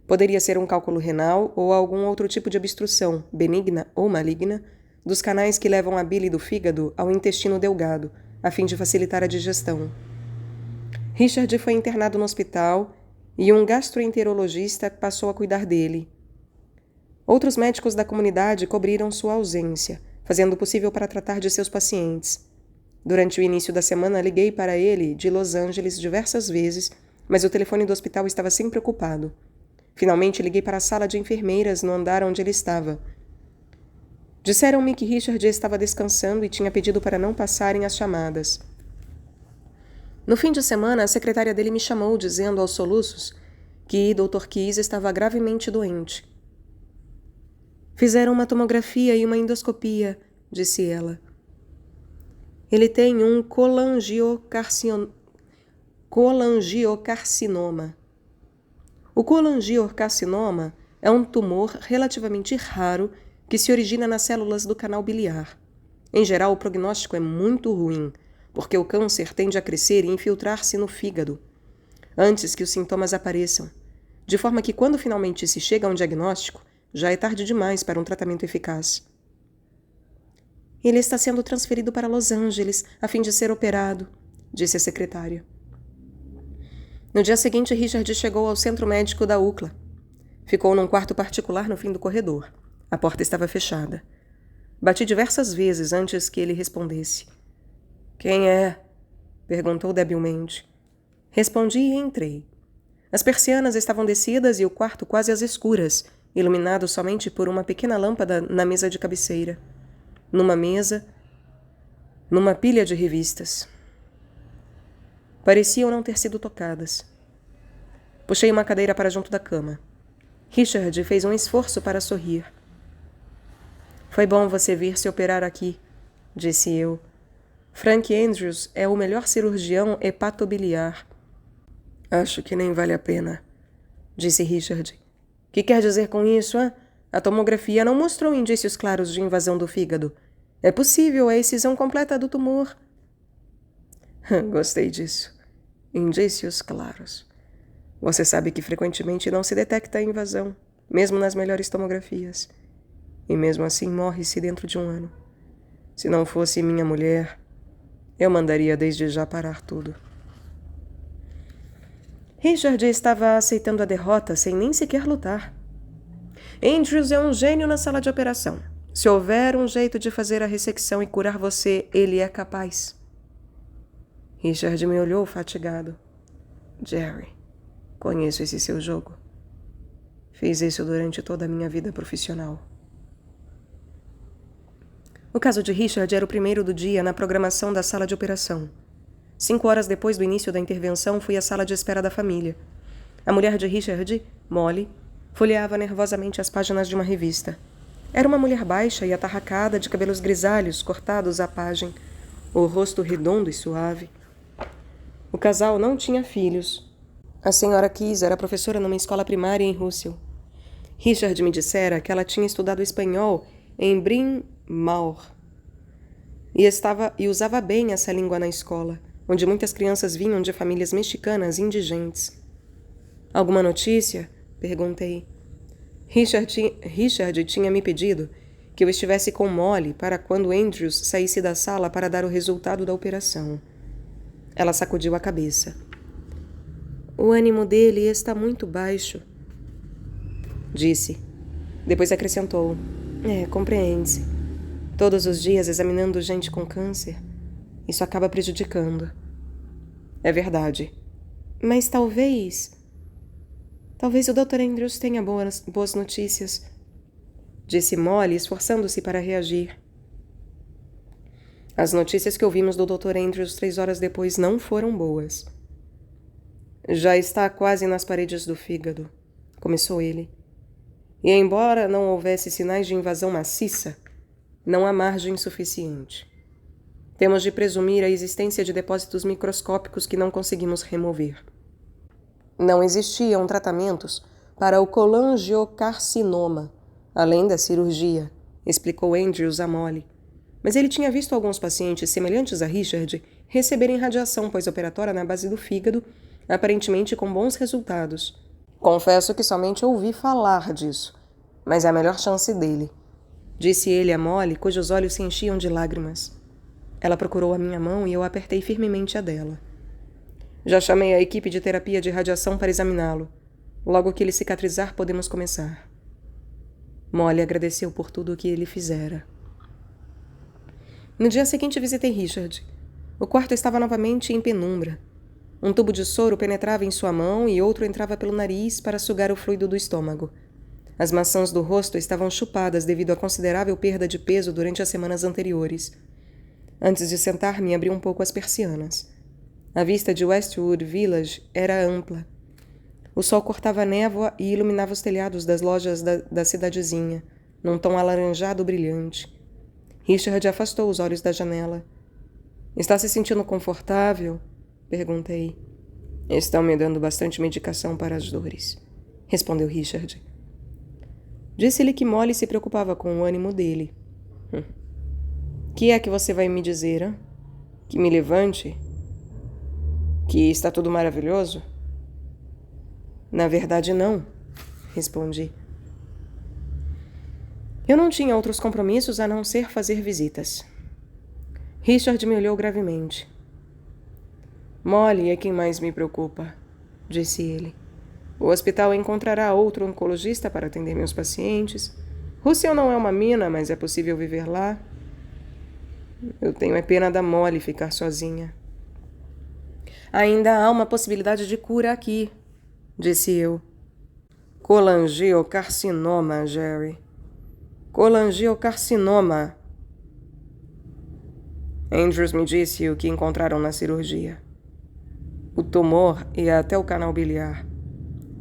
Speaker 1: Poderia ser um cálculo renal ou algum outro tipo de obstrução, benigna ou maligna, dos canais que levam a bile do fígado ao intestino delgado, a fim de facilitar a digestão. Richard foi internado no hospital e um gastroenterologista passou a cuidar dele. Outros médicos da comunidade cobriram sua ausência, fazendo o possível para tratar de seus pacientes. Durante o início da semana, liguei para ele de Los Angeles diversas vezes, mas o telefone do hospital estava sempre ocupado. Finalmente, liguei para a sala de enfermeiras no andar onde ele estava. Disseram-me que Richard estava descansando e tinha pedido para não passarem as chamadas. No fim de semana, a secretária dele me chamou, dizendo aos soluços que Dr. Keyes estava gravemente doente. "Fizeram uma tomografia e uma endoscopia", disse ela. "Ele tem um colangiocarcinoma. O colangiocarcinoma é um tumor relativamente raro que se origina nas células do canal biliar. Em geral, o prognóstico é muito ruim, porque o câncer tende a crescer e infiltrar-se no fígado, antes que os sintomas apareçam, de forma que quando finalmente se chega a um diagnóstico, já é tarde demais para um tratamento eficaz. Ele está sendo transferido para Los Angeles a fim de ser operado", disse a secretária. No dia seguinte, Richard chegou ao centro médico da UCLA. Ficou num quarto particular no fim do corredor. A porta estava fechada. Bati diversas vezes antes que ele respondesse. "Quem é?" perguntou debilmente. Respondi e entrei. As persianas estavam descidas e o quarto quase às escuras, iluminado somente por uma pequena lâmpada na mesa de cabeceira. Numa pilha de revistas. Pareciam não ter sido tocadas. Puxei uma cadeira para junto da cama. Richard fez um esforço para sorrir. "Foi bom você vir se operar aqui", disse eu. "Frank Andrews é o melhor cirurgião hepatobiliar." "Acho que nem vale a pena." disse Richard. Que quer dizer com isso, hein? A tomografia não mostrou indícios claros de invasão do fígado. É possível a excisão completa do tumor. Gostei disso. Indícios claros. Você sabe que frequentemente não se detecta a invasão, mesmo nas melhores tomografias. E mesmo assim morre-se dentro de um ano. Se não fosse minha mulher, eu mandaria desde já parar tudo. Richard estava aceitando a derrota sem nem sequer lutar. Andrews é um gênio na sala de operação. Se houver um jeito de fazer a ressecção e curar você, ele é capaz. Richard me olhou fatigado. Jerry, conheço esse seu jogo. Fiz isso durante toda a minha vida profissional. O caso de Richard era o primeiro do dia na programação da sala de operação. 5 horas depois do início da intervenção, fui à sala de espera da família. A mulher de Richard, Molly, folheava nervosamente as páginas de uma revista. Era uma mulher baixa e atarracada, de cabelos grisalhos, cortados à pagem, o rosto redondo e suave. O casal não tinha filhos. A senhora Keys era professora numa escola primária em Russell. Richard me dissera que ela tinha estudado espanhol em Bryn Mawr e usava bem essa língua na escola, onde muitas crianças vinham de famílias mexicanas indigentes. Alguma notícia? Perguntei. Richard tinha me pedido que eu estivesse com Molly para quando Andrews saísse da sala para dar o resultado da operação. Ela sacudiu a cabeça. O ânimo dele está muito baixo, disse. Depois acrescentou. Compreende-se. Todos os dias examinando gente com câncer. Isso acaba prejudicando. É verdade. Mas talvez o Dr. Andrews tenha boas notícias, disse Molly, esforçando-se para reagir. As notícias que ouvimos do Dr. Andrews 3 horas depois não foram boas. Já está quase nas paredes do fígado, começou ele. E embora não houvesse sinais de invasão maciça, não há margem suficiente. Temos de presumir a existência de depósitos microscópicos que não conseguimos remover. Não existiam tratamentos para o colangiocarcinoma, além da cirurgia, explicou Andrews a Molly. Mas ele tinha visto alguns pacientes semelhantes a Richard receberem radiação pós-operatória na base do fígado, aparentemente com bons resultados. Confesso que somente ouvi falar disso, mas é a melhor chance dele, disse ele a Molly, cujos olhos se enchiam de lágrimas. Ela procurou a minha mão e eu apertei firmemente a dela. Já chamei a equipe de terapia de radiação para examiná-lo. Logo que ele cicatrizar, podemos começar. Molly agradeceu por tudo o que ele fizera. No dia seguinte visitei Richard. O quarto estava novamente em penumbra. Um tubo de soro penetrava em sua mão e outro entrava pelo nariz para sugar o fluido do estômago. As maçãs do rosto estavam chupadas devido à considerável perda de peso durante as semanas anteriores. Antes de sentar-me, abri um pouco as persianas. A vista de Westwood Village era ampla. O sol cortava a névoa e iluminava os telhados das lojas da cidadezinha, num tom alaranjado brilhante. Richard afastou os olhos da janela. Está se sentindo confortável? Perguntei. Estão me dando bastante medicação para as dores, respondeu Richard. Disse-lhe que Molly se preocupava com o ânimo dele. Que é que você vai me dizer, hein? Que me levante? Que está tudo maravilhoso? Na verdade, não, respondi. Eu não tinha outros compromissos a não ser fazer visitas. Richard me olhou gravemente. Molly é quem mais me preocupa, disse ele. O hospital encontrará outro oncologista para atender meus pacientes. Russell não é uma mina, mas é possível viver lá. Eu tenho pena da Molly ficar sozinha. Ainda há uma possibilidade de cura aqui, disse eu. Colangiocarcinoma, Jerry. Colangiocarcinoma. Andrews me disse o que encontraram na cirurgia. O tumor ia até o canal biliar.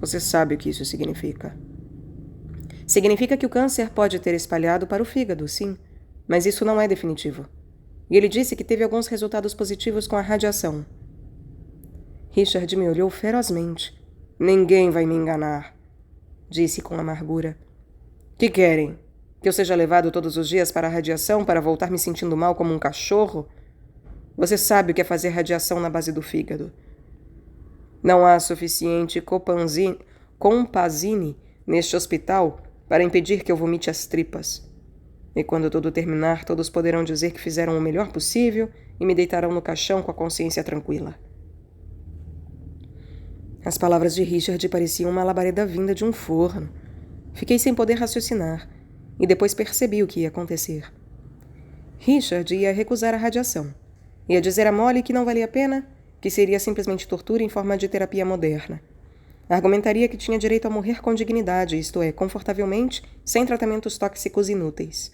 Speaker 1: Você sabe o que isso significa. Significa que o câncer pode ter espalhado para o fígado, sim, mas isso não é definitivo. E ele disse que teve alguns resultados positivos com a radiação. Richard me olhou ferozmente. Ninguém vai me enganar, disse com amargura. Que querem? Que eu seja levado todos os dias para a radiação para voltar me sentindo mal como um cachorro? Você sabe o que é fazer radiação na base do fígado. Não há suficiente compazine neste hospital para impedir que eu vomite as tripas. E quando tudo terminar, todos poderão dizer que fizeram o melhor possível e me deitarão no caixão com a consciência tranquila. As palavras de Richard pareciam uma labareda vinda de um forno. Fiquei sem poder raciocinar, e depois percebi o que ia acontecer. Richard ia recusar a radiação. Ia dizer a Molly que não valia a pena, que seria simplesmente tortura em forma de terapia moderna. Argumentaria que tinha direito a morrer com dignidade, isto é, confortavelmente, sem tratamentos tóxicos inúteis.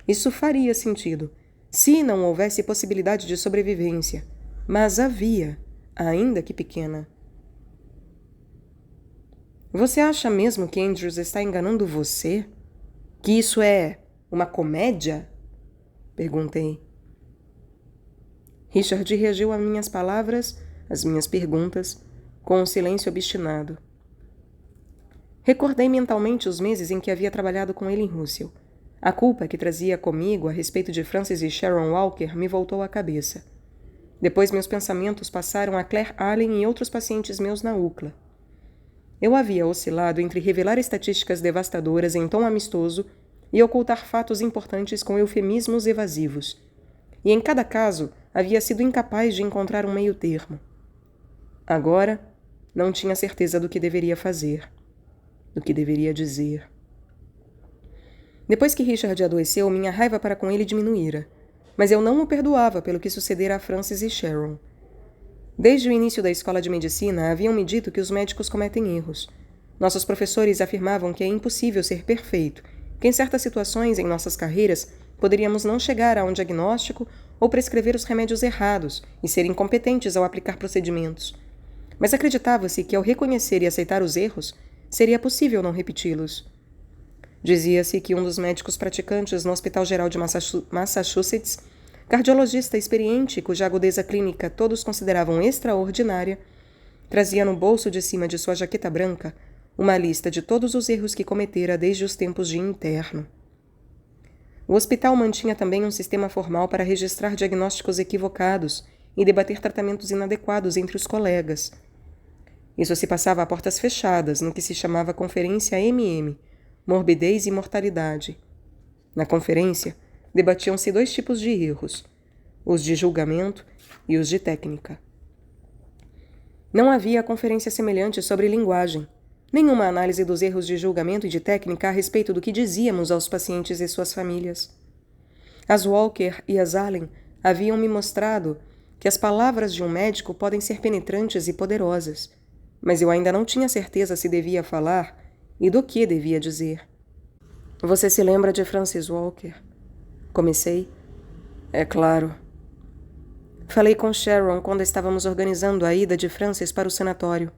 Speaker 1: Isso faria sentido, se não houvesse possibilidade de sobrevivência. Mas havia, ainda que pequena. Você acha mesmo que Andrews está enganando você? Que isso é uma comédia? Perguntei. Richard reagiu a minhas palavras, às minhas perguntas, com um silêncio obstinado. Recordei mentalmente os meses em que havia trabalhado com ele em Russell. A culpa que trazia comigo a respeito de Francis e Sharon Walker me voltou à cabeça. Depois meus pensamentos passaram a Claire Allen e outros pacientes meus na UCLA. Eu havia oscilado entre revelar estatísticas devastadoras em tom amistoso e ocultar fatos importantes com eufemismos evasivos. E em cada caso havia sido incapaz de encontrar um meio-termo. Agora, não tinha certeza do que deveria fazer, do que deveria dizer. Depois que Richard adoeceu, minha raiva para com ele diminuíra, mas eu não o perdoava pelo que sucedera a Francis e Sharon. Desde o início da escola de medicina, haviam me dito que os médicos cometem erros. Nossos professores afirmavam que é impossível ser perfeito, que em certas situações em nossas carreiras poderíamos não chegar a um diagnóstico ou prescrever os remédios errados e ser incompetentes ao aplicar procedimentos. Mas acreditava-se que, ao reconhecer e aceitar os erros, seria possível não repeti-los. Dizia-se que um dos médicos praticantes no Hospital Geral de Massachusetts, cardiologista experiente cuja agudeza clínica todos consideravam extraordinária, trazia no bolso de cima de sua jaqueta branca uma lista de todos os erros que cometera desde os tempos de interno. O hospital mantinha também um sistema formal para registrar diagnósticos equivocados e debater tratamentos inadequados entre os colegas. Isso se passava a portas fechadas, no que se chamava Conferência MM, Morbidez e Mortalidade. Na conferência, debatiam-se 2 tipos de erros, os de julgamento e os de técnica. Não havia conferência semelhante sobre linguagem, nenhuma análise dos erros de julgamento e de técnica a respeito do que dizíamos aos pacientes e suas famílias. As Walker e as Allen haviam me mostrado que as palavras de um médico podem ser penetrantes e poderosas, mas eu ainda não tinha certeza se devia falar e do que devia dizer. Você se lembra de Francis Walker? Comecei. É claro. Falei com Sharon quando estávamos organizando a ida de Francis para o sanatório.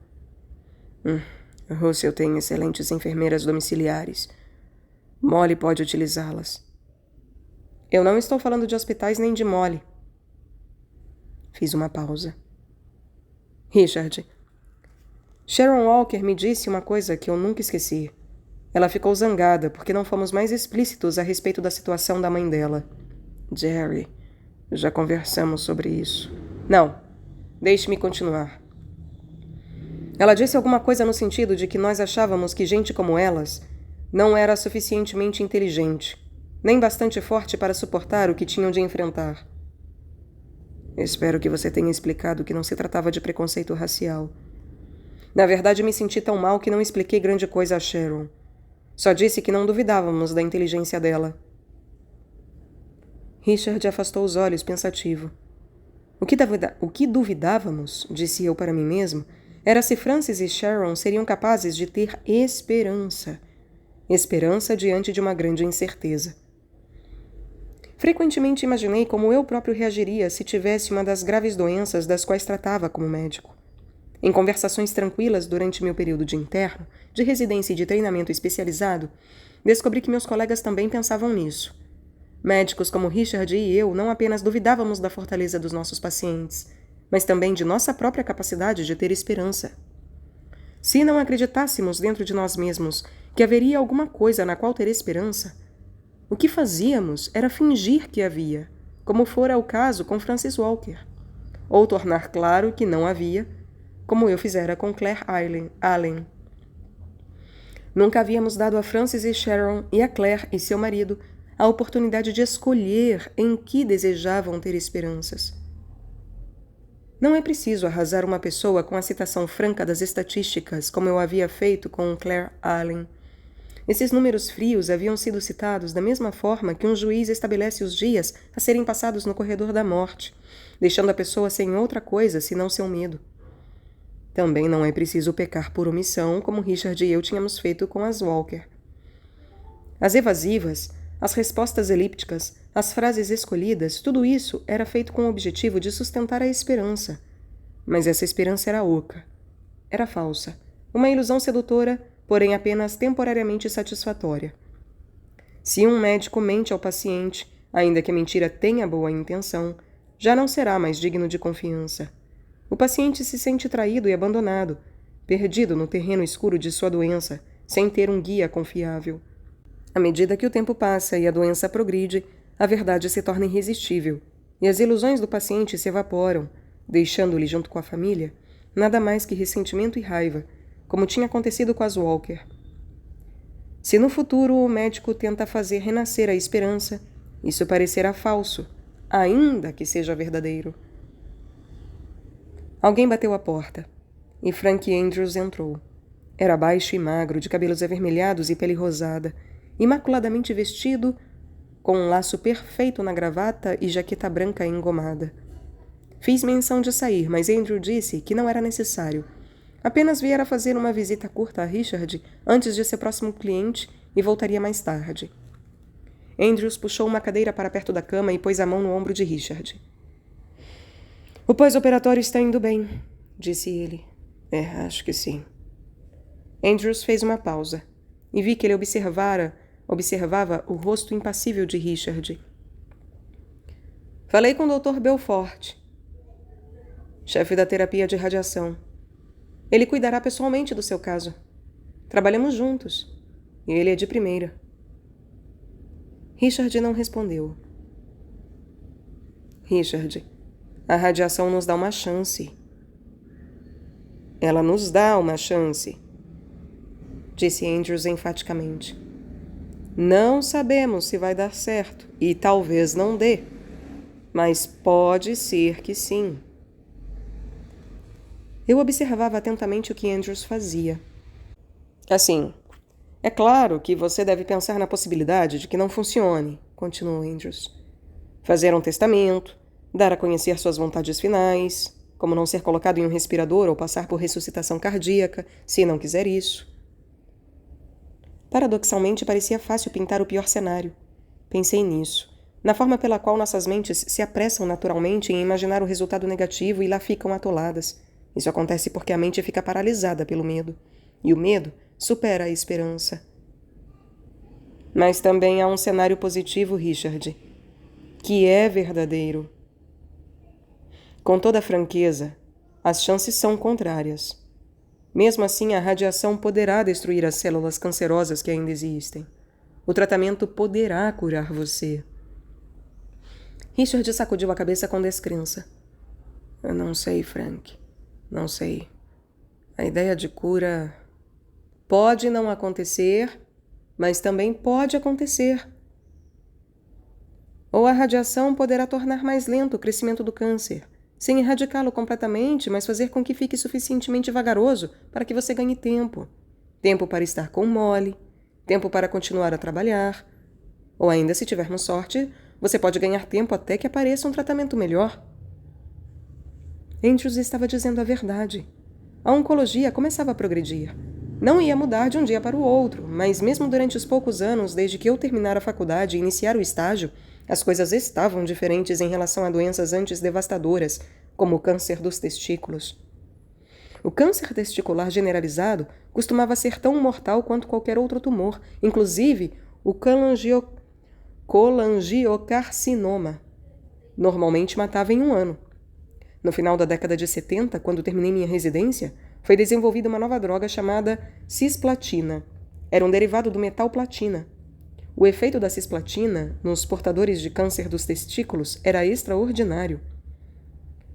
Speaker 1: Russell tem excelentes enfermeiras domiciliares. Molly pode utilizá-las. Eu não estou falando de hospitais nem de Molly. Fiz uma pausa. Richard, Sharon Walker me disse uma coisa que eu nunca esqueci. Ela ficou zangada porque não fomos mais explícitos a respeito da situação da mãe dela. Jerry, já conversamos sobre isso. Não, deixe-me continuar. Ela disse alguma coisa no sentido de que nós achávamos que gente como elas não era suficientemente inteligente, nem bastante forte para suportar o que tinham de enfrentar. Espero que você tenha explicado que não se tratava de preconceito racial. Na verdade, me senti tão mal que não expliquei grande coisa a Sharon. Só disse que não duvidávamos da inteligência dela. Richard afastou os olhos, pensativo. O que duvidávamos, disse eu para mim mesmo, era se Francis e Sharon seriam capazes de ter esperança. Esperança diante de uma grande incerteza. Frequentemente imaginei como eu próprio reagiria se tivesse uma das graves doenças das quais tratava como médico. Em conversações tranquilas durante meu período de interno, de residência e de treinamento especializado, descobri que meus colegas também pensavam nisso. Médicos como Richard e eu não apenas duvidávamos da fortaleza dos nossos pacientes, mas também de nossa própria capacidade de ter esperança. Se não acreditássemos dentro de nós mesmos que haveria alguma coisa na qual ter esperança, o que fazíamos era fingir que havia, como fora o caso com Francis Walker, ou tornar claro que não havia, como eu fizera com Claire Allen. Nunca havíamos dado a Francis e Sharon e a Claire e seu marido a oportunidade de escolher em que desejavam ter esperanças. Não é preciso arrasar uma pessoa com a citação franca das estatísticas, como eu havia feito com Claire Allen. Esses números frios haviam sido citados da mesma forma que um juiz estabelece os dias a serem passados no corredor da morte, deixando a pessoa sem outra coisa senão seu medo. Também não é preciso pecar por omissão, como Richard e eu tínhamos feito com as Walker. As evasivas, as respostas elípticas, as frases escolhidas, tudo isso era feito com o objetivo de sustentar a esperança. Mas essa esperança era oca. Era falsa. Uma ilusão sedutora, porém apenas temporariamente satisfatória. Se um médico mente ao paciente, ainda que a mentira tenha boa intenção, já não será mais digno de confiança. O paciente se sente traído e abandonado, perdido no terreno escuro de sua doença, sem ter um guia confiável. À medida que o tempo passa e a doença progride, a verdade se torna irresistível, e as ilusões do paciente se evaporam, deixando-lhe, junto com a família, nada mais que ressentimento e raiva, como tinha acontecido com as Walker. Se no futuro o médico tenta fazer renascer a esperança, isso parecerá falso, ainda que seja verdadeiro. Alguém bateu à porta, e Frank Andrews entrou. Era baixo e magro, de cabelos avermelhados e pele rosada, imaculadamente vestido, com um laço perfeito na gravata e jaqueta branca engomada. Fiz menção de sair, mas Andrew disse que não era necessário. Apenas viera fazer uma visita curta a Richard antes de seu próximo cliente e voltaria mais tarde. Andrews puxou uma cadeira para perto da cama e pôs a mão no ombro de Richard. "O pós-operatório está indo bem", disse ele. Acho que sim." Andrews fez uma pausa, e vi que ele observava o rosto impassível de Richard. "Falei com o Dr. Belfort, chefe da terapia de radiação. Ele cuidará pessoalmente do seu caso. Trabalhamos juntos, e ele é de primeira." Richard não respondeu. "Richard, a radiação nos dá uma chance." "Ela nos dá uma chance", disse Andrews enfaticamente. "Não sabemos se vai dar certo, e talvez não dê, mas pode ser que sim." Eu observava atentamente o que Andrews fazia. "Assim, é claro que você deve pensar na possibilidade de que não funcione", continuou Andrews. "Fazer um testamento, dar a conhecer suas vontades finais, como não ser colocado em um respirador ou passar por ressuscitação cardíaca, se não quiser isso." Paradoxalmente, parecia fácil pintar o pior cenário. Pensei nisso, na forma pela qual nossas mentes se apressam naturalmente em imaginar o resultado negativo e lá ficam atoladas. Isso acontece porque a mente fica paralisada pelo medo, e o medo supera a esperança. Mas também há um cenário positivo, Richard, que é verdadeiro. Com toda franqueza, as chances são contrárias. Mesmo assim, a radiação poderá destruir as células cancerosas que ainda existem. O tratamento poderá curar você. Richard sacudiu a cabeça com descrença. "Eu não sei, Frank. Não sei. A ideia de cura pode não acontecer, mas também pode acontecer. Ou a radiação poderá tornar mais lento o crescimento do câncer, sem erradicá-lo completamente, mas fazer com que fique suficientemente vagaroso para que você ganhe tempo. Tempo para estar com Molly, tempo para continuar a trabalhar. Ou ainda, se tivermos sorte, você pode ganhar tempo até que apareça um tratamento melhor." Andrews estava dizendo a verdade. A oncologia começava a progredir. Não ia mudar de um dia para o outro, mas mesmo durante os poucos anos desde que eu terminar a faculdade e iniciar o estágio, as coisas estavam diferentes em relação a doenças antes devastadoras, como o câncer dos testículos. O câncer testicular generalizado costumava ser tão mortal quanto qualquer outro tumor, inclusive o colangiocarcinoma. Normalmente matava em 1 ano. No final da década de 70, quando terminei minha residência, foi desenvolvida uma nova droga chamada cisplatina. Era um derivado do metal platina. O efeito da cisplatina nos portadores de câncer dos testículos era extraordinário.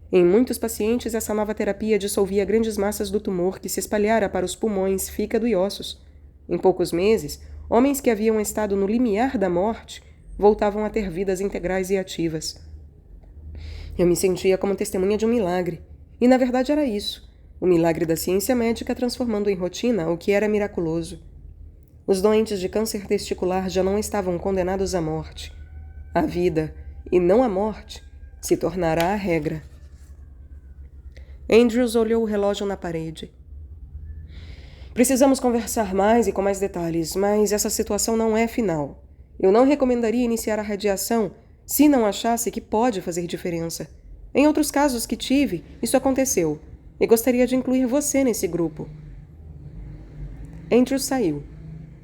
Speaker 1: Em muitos pacientes, essa nova terapia dissolvia grandes massas do tumor que se espalhara para os pulmões, fígado e ossos. Em poucos meses, homens que haviam estado no limiar da morte voltavam a ter vidas integrais e ativas. Eu me sentia como testemunha de um milagre. E na verdade era isso, o milagre da ciência médica transformando em rotina o que era miraculoso. Os doentes de câncer testicular já não estavam condenados à morte. A vida, e não a morte, se tornará a regra. Andrews olhou o relógio na parede. Precisamos conversar mais e com mais detalhes, mas essa situação não é final. Eu não recomendaria iniciar a radiação se não achasse que pode fazer diferença. Em outros casos que tive, isso aconteceu, e gostaria de incluir você nesse grupo. Andrews saiu.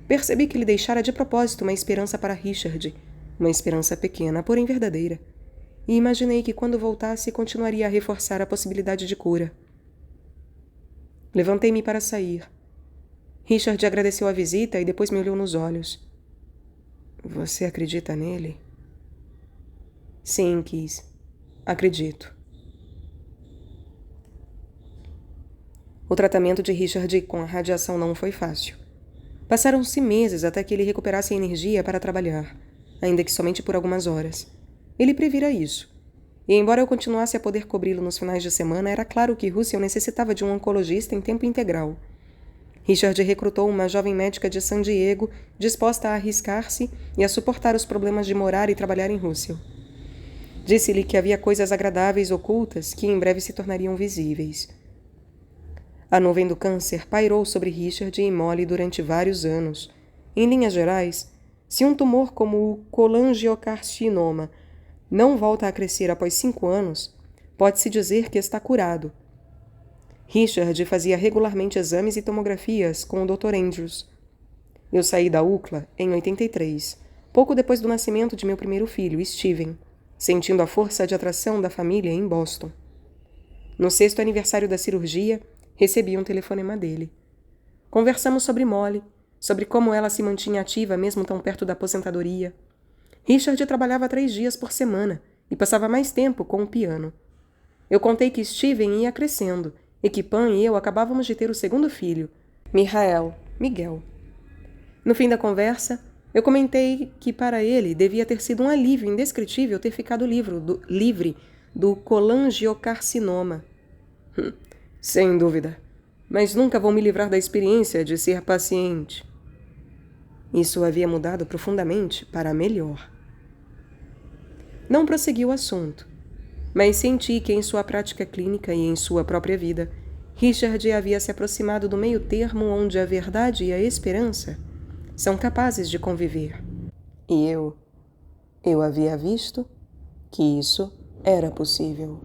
Speaker 1: Percebi que ele deixara de propósito uma esperança para Richard, uma esperança pequena, porém verdadeira, e imaginei que quando voltasse continuaria a reforçar a possibilidade de cura. Levantei-me para sair. Richard agradeceu a visita e depois me olhou nos olhos. Você acredita nele? Sim, Keith. Acredito. O tratamento de Richard com a radiação não foi fácil. Passaram-se meses até que ele recuperasse a energia para trabalhar, ainda que somente por algumas horas. Ele previra isso. E embora eu continuasse a poder cobri-lo nos finais de semana, era claro que Russell necessitava de um oncologista em tempo integral. Richard recrutou uma jovem médica de San Diego disposta a arriscar-se e a suportar os problemas de morar e trabalhar em Russell. Disse-lhe que havia coisas agradáveis ocultas que em breve se tornariam visíveis. A nuvem do câncer pairou sobre Richard e Molly durante vários anos. Em linhas gerais, se um tumor como o colangiocarcinoma não volta a crescer após 5 anos, pode-se dizer que está curado. Richard fazia regularmente exames e tomografias com o Dr. Andrews. Eu saí da UCLA em 83, pouco depois do nascimento de meu primeiro filho, Steven, sentindo a força de atração da família em Boston. No 6º aniversário da cirurgia, recebi um telefonema dele. Conversamos sobre Molly, sobre como ela se mantinha ativa mesmo tão perto da aposentadoria. Richard trabalhava 3 dias por semana e passava mais tempo com o piano. Eu contei que Steven ia crescendo e que Pan e eu acabávamos de ter o 2º filho, Miguel. No fim da conversa, eu comentei que para ele devia ter sido um alívio indescritível ter ficado livre do colangiocarcinoma. Sem dúvida, mas nunca vou me livrar da experiência de ser paciente. Isso havia mudado profundamente para melhor. Não prossegui o assunto, mas senti que em sua prática clínica e em sua própria vida, Richard havia se aproximado do meio-termo onde a verdade e a esperança são capazes de conviver. E eu havia visto que isso era possível.